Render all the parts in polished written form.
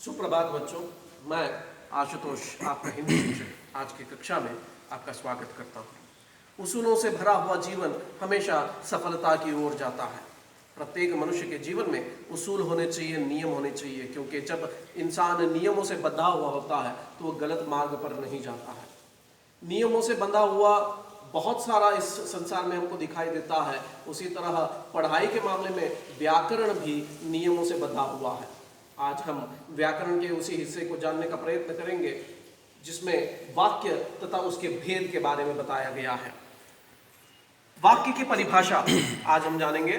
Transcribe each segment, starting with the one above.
सुप्रभात बच्चों, मैं आशुतोष आपका हिंदी शिक्षक आज की कक्षा में आपका स्वागत करता हूँ। उसूलों से भरा हुआ जीवन हमेशा सफलता की ओर जाता है। प्रत्येक मनुष्य के जीवन में उसूल होने चाहिए, नियम होने चाहिए, क्योंकि जब इंसान नियमों से बंधा हुआ होता है तो वो गलत मार्ग पर नहीं जाता है। नियमों से बंधा हुआ बहुत सारा इस संसार में हमको दिखाई देता है। उसी तरह पढ़ाई के मामले में व्याकरण भी नियमों से बंधा हुआ है। आज हम व्याकरण के उसी हिस्से को जानने का प्रयत्न करेंगे जिसमें वाक्य तथा उसके भेद के बारे में बताया गया है। वाक्य की परिभाषा आज हम जानेंगे।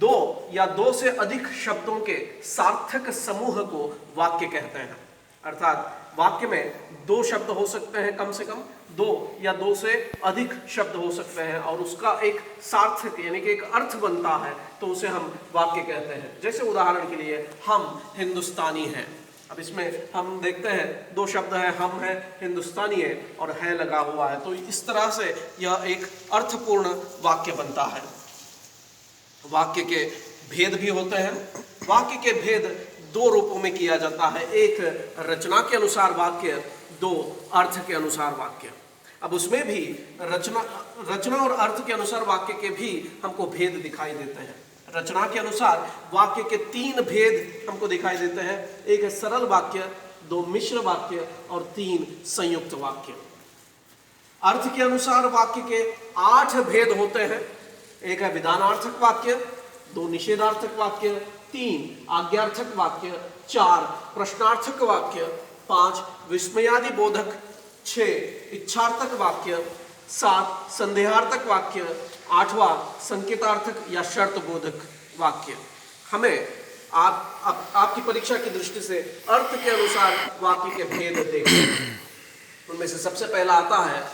दो या दो से अधिक शब्दों के सार्थक समूह को वाक्य कहते हैं। अर्थात वाक्य में दो शब्द हो सकते हैं, कम से कम दो या दो से अधिक शब्द हो सकते हैं, और उसका एक सार्थक यानी कि एक अर्थ बनता है तो उसे हम वाक्य कहते हैं। जैसे उदाहरण के लिए, हम हिंदुस्तानी हैं। अब इसमें हम देखते हैं दो शब्द हैं, हम है, हिंदुस्तानी है, और है लगा हुआ है, तो इस तरह से यह एक अर्थपूर्ण वाक्य बनता है। वाक्य के भेद भी होते हैं। वाक्य के भेद दो रूपों में किया जाता है, एक रचना के अनुसार वाक्य, दो अर्थ के अनुसार वाक्य। अब उसमें भी रचना और अर्थ के अनुसार वाक्य के भी हमको भेद दिखाई देते हैं। रचना के अनुसार वाक्य के तीन भेद हमको दिखाई देते हैं। एक है सरल वाक्य, दो मिश्र वाक्य और तीन संयुक्त वाक्य। अर्थ के अनुसार वाक्य के 8 भेद होते हैं। एक है विधानार्थक वाक्य, दो निषेधार्थक वाक्य, 3 आज्ञार्थक वाक्य, 4 प्रश्नार्थक वाक्य, 5 विस्मयादि बोधक, 6 इच्छार्थक वाक्य, 7 संदेहार्थक वाक्य, 8वां संकेतार्थक या शर्त बोधक वाक्य। हमें आपकी परीक्षा की दृष्टि से अर्थ के अनुसार वाक्य के भेद देखते हैं। उनमें से सबसे पहला आता है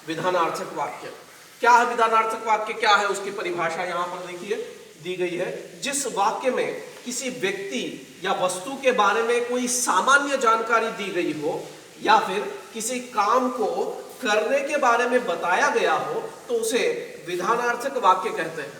विधानार्थक वाक्य। क्या है विधानार्थक वाक्य, क्या है उसकी परिभाषा यहाँ पर देखिए दी गई है। जिस वाक्य में किसी व्यक्ति या वस्तु के बारे में कोई सामान्य जानकारी दी गई हो या फिर किसी काम को करने के बारे में बताया गया हो तो उसे विधानार्थक वाक्य कहते हैं।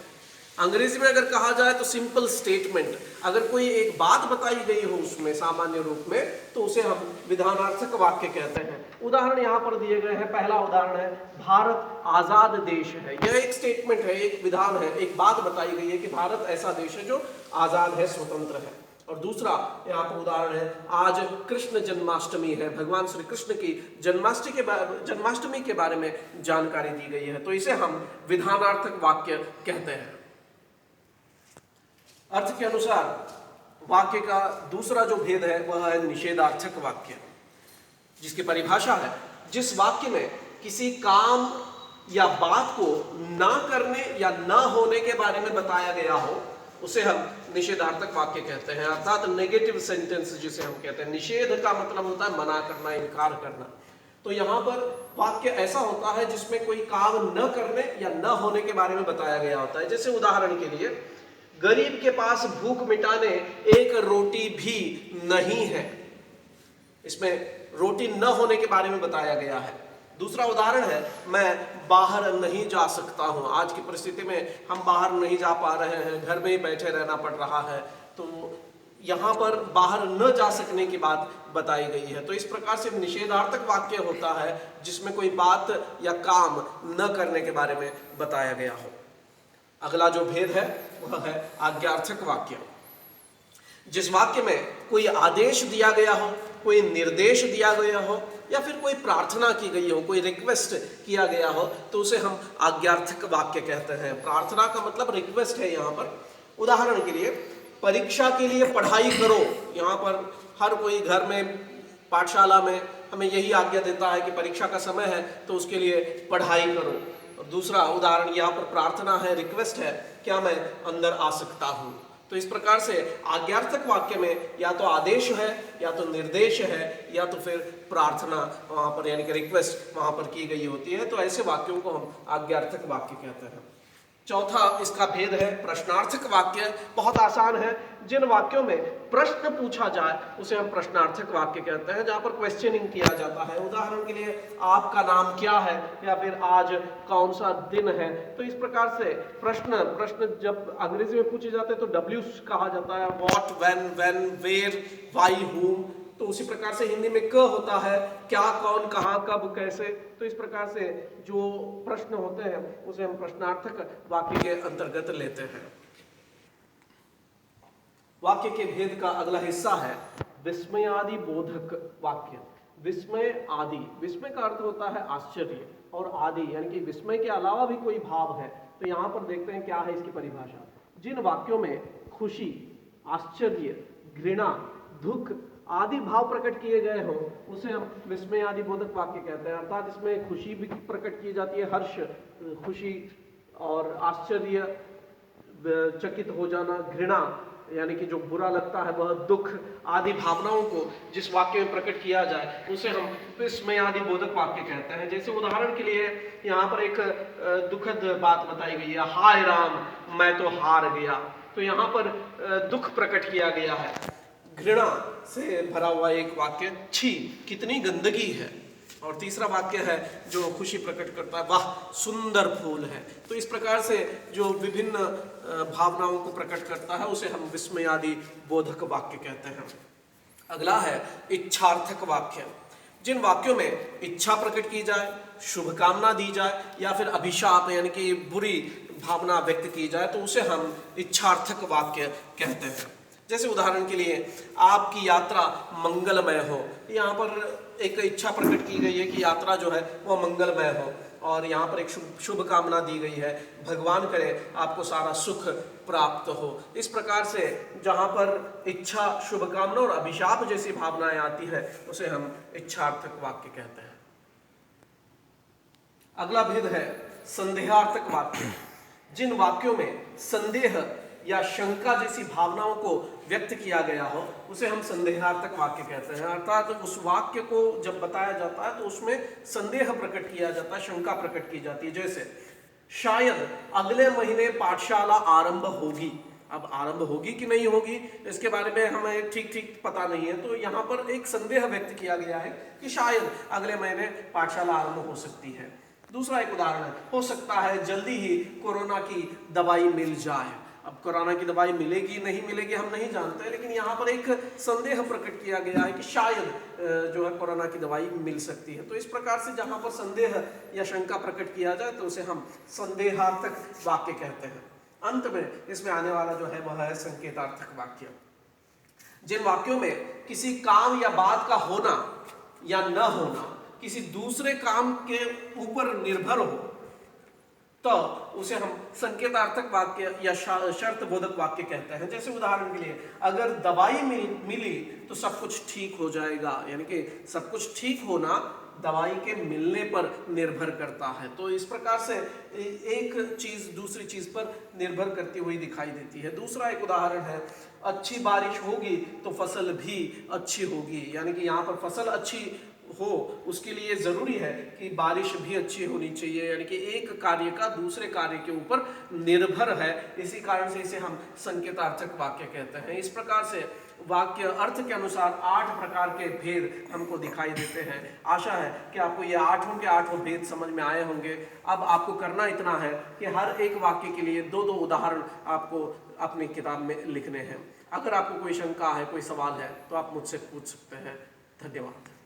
अंग्रेजी में अगर कहा जाए तो सिंपल स्टेटमेंट। अगर कोई एक बात बताई गई हो उसमें सामान्य रूप में तो उसे हम विधानार्थक वाक्य कहते हैं। उदाहरण यहाँ पर दिए गए हैं। पहला उदाहरण है, भारत आजाद देश है। यह एक स्टेटमेंट है, एक विधान है, एक बात बताई गई है कि भारत ऐसा देश है जो आजाद है, स्वतंत्र है। और दूसरा यहाँ पर उदाहरण है, आज कृष्ण जन्माष्टमी है, भगवान श्री कृष्ण की जन्माष्टमी के बारे में जानकारी दी गई है, तो इसे हम विधानार्थक वाक्य कहते हैं। अर्थ के अनुसार वाक्य का दूसरा जो भेद है वह है निषेधार्थक वाक्य, जिसकी परिभाषा है जिस वाक्य में किसी काम या बात को ना करने या ना होने के बारे में बताया गया हो उसे हम निषेधार्थक वाक्य कहते हैं। अर्थात नेगेटिव सेंटेंस जिसे हम कहते हैं। निषेध का मतलब होता है मना करना, इनकार करना। तो यहाँ पर वाक्य ऐसा होता है जिसमें कोई काम न करने या न होने के बारे में बताया गया होता है। जैसे उदाहरण के लिए, गरीब के पास भूख मिटाने एक रोटी भी नहीं है। इसमें रोटी न होने के बारे में बताया गया है। दूसरा उदाहरण है, मैं बाहर नहीं जा सकता हूं। आज की परिस्थिति में हम बाहर नहीं जा पा रहे हैं, घर में ही बैठे रहना पड़ रहा है, तो यहाँ पर बाहर न जा सकने की बात बताई गई है। तो इस प्रकार से निषेधार्थक वाक्य होता है जिसमें कोई बात या काम न करने के बारे में बताया गया हो। अगला जो भेद है वह है आज्ञार्थक वाक्य। जिस वाक्य में कोई आदेश दिया गया हो, कोई निर्देश दिया गया हो या फिर कोई प्रार्थना की गई हो, कोई रिक्वेस्ट किया गया हो तो उसे हम आज्ञार्थक वाक्य कहते हैं। प्रार्थना का मतलब रिक्वेस्ट है यहाँ पर। उदाहरण के लिए, परीक्षा के लिए पढ़ाई करो। यहाँ पर हर कोई घर में, पाठशाला में हमें यही आज्ञा देता है कि परीक्षा का समय है तो उसके लिए पढ़ाई करो। और दूसरा उदाहरण यहाँ पर प्रार्थना है, रिक्वेस्ट है, क्या मैं अंदर आ सकता हूँ। तो इस प्रकार से आज्ञार्थक वाक्य में या तो आदेश है, या तो निर्देश है, या तो फिर प्रार्थना वहां पर यानी कि रिक्वेस्ट वहां पर की गई होती है। तो ऐसे वाक्यों को हम आज्ञार्थक वाक्य कहते हैं। चौथा इसका भेद है प्रश्नार्थक वाक्य। बहुत आसान है। जिन वाक्यों में प्रश्न पूछा जाए उसे हम प्रश्नार्थक वाक्य कहते हैं, जहां पर क्वेश्चनिंग किया जाता है। उदाहरण के लिए, आपका नाम क्या है, या फिर आज कौन सा दिन है। तो इस प्रकार से प्रश्न जब अंग्रेजी में पूछे जाते हैं तो W कहा जाता है, what, when, where, why, whom. तो उसी प्रकार से हिंदी में क होता है क्या, कौन, कहाँ, कब, कैसे। तो इस प्रकार से जो प्रश्न होते हैं उसे हम प्रश्नार्थक वाक्य के अंतर्गत लेते हैं। वाक्य के भेद का अगला हिस्सा है विस्मयादि बोधक वाक्य। विस्मय आदि, विस्मय का अर्थ होता है आश्चर्य, और आदि यानी कि विस्मय के अलावा भी कोई भाव है। तो यहाँ पर देखते हैं क्या है इसकी परिभाषा। जिन वाक्यों में खुशी, आश्चर्य, घृणा, दुख आदि भाव प्रकट किए गए हो उसे हम विस्मय आदि बोधक वाक्य कहते हैं। अर्थात इसमें खुशी भी प्रकट की जाती है, हर्ष, खुशी, और आश्चर्य, चकित हो जाना, घृणा यानी कि जो बुरा लगता है वह, दुख आदि भावनाओं को जिस वाक्य में प्रकट किया जाए उसे हम विस्मय आदि बोधक वाक्य कहते हैं। जैसे उदाहरण के लिए यहाँ पर एक दुखद बात बताई गई है, हाय राम मैं तो हार गया। तो यहाँ पर दुख प्रकट किया गया है। घृणा से भरा हुआ एक वाक्य, छी कितनी गंदगी है। और तीसरा वाक्य है जो खुशी प्रकट करता है, वाह सुंदर फूल है। तो इस प्रकार से जो विभिन्न भावनाओं को प्रकट करता है उसे हम विस्मयादि बोधक वाक्य कहते हैं। अगला है इच्छार्थक वाक्य। जिन वाक्यों में इच्छा प्रकट की जाए, शुभकामना दी जाए या फिर अभिशाप यानी कि बुरी भावना व्यक्त की जाए तो उसे हम इच्छार्थक वाक्य कहते हैं। जैसे उदाहरण के लिए आपकी यात्रा मंगलमय हो, यहाँ पर एक इच्छा प्रकट की गई है कि यात्रा जो है वह मंगलमय हो, और यहाँ पर एक शुभ कामना दी गई है, भगवान करे आपको सारा सुख प्राप्त हो। इस प्रकार से जहाँ पर इच्छा, शुभकामना और अभिशाप जैसी भावनाएं आती है उसे हम इच्छार्थक वाक्य कहते हैं। अगला भेद है संदेहार्थक वाक्य। जिन वाक्यों में संदेह या शंका जैसी भावनाओं को व्यक्त किया गया हो उसे हम संदेहार्थक वाक्य कहते हैं। अर्थात उस वाक्य को जब बताया जाता है तो उसमें संदेह प्रकट किया जाता है, शंका प्रकट की जाती है। जैसे शायद अगले महीने पाठशाला आरंभ होगी। अब आरंभ होगी कि नहीं होगी इसके बारे में हमें ठीक पता नहीं है, तो यहाँ पर एक संदेह व्यक्त किया गया है कि शायद अगले महीने पाठशाला आरंभ हो सकती है। दूसरा एक उदाहरण है, हो सकता है जल्दी ही कोरोना की दवाई मिल जाए। अब कोरोना की दवाई मिलेगी नहीं मिलेगी हम नहीं जानते, लेकिन यहाँ पर एक संदेह प्रकट किया गया है कि शायद जो है कोरोना की दवाई मिल सकती है। तो इस प्रकार से जहाँ पर संदेह या शंका प्रकट किया जाए तो उसे हम संदेहार्थक वाक्य कहते हैं। अंत में इसमें आने वाला जो है वह है संकेतार्थक वाक्य। जिन वाक्यों में किसी काम या बात का होना या न होना किसी दूसरे काम के ऊपर निर्भर हो तो उसे हम संकेतार्थक वाक्य या शर्त बोधक वाक्य कहते हैं। जैसे उदाहरण के लिए अगर दवाई मिली तो सब कुछ ठीक हो जाएगा, यानी कि सब कुछ ठीक होना दवाई के मिलने पर निर्भर करता है। तो इस प्रकार से एक चीज दूसरी चीज पर निर्भर करती हुई दिखाई देती है। दूसरा एक उदाहरण है, अच्छी बारिश होगी तो फसल भी अच्छी होगी, यानी कि यहाँ पर फसल अच्छी हो उसके लिए जरूरी है कि बारिश भी अच्छी होनी चाहिए, यानी कि एक कार्य का दूसरे कार्य के ऊपर निर्भर है। इसी कारण से इसे हम संकेतार्थक वाक्य कहते हैं। इस प्रकार से वाक्य अर्थ के अनुसार 8 प्रकार के भेद हमको दिखाई देते हैं। आशा है कि आपको ये 8 के 8 भेद समझ में आए होंगे। अब आपको करना इतना है कि हर एक वाक्य के लिए 2-2 उदाहरण आपको अपनी किताब में लिखने हैं। अगर आपको कोई शंका है, कोई सवाल है तो आप मुझसे पूछ सकते हैं। धन्यवाद।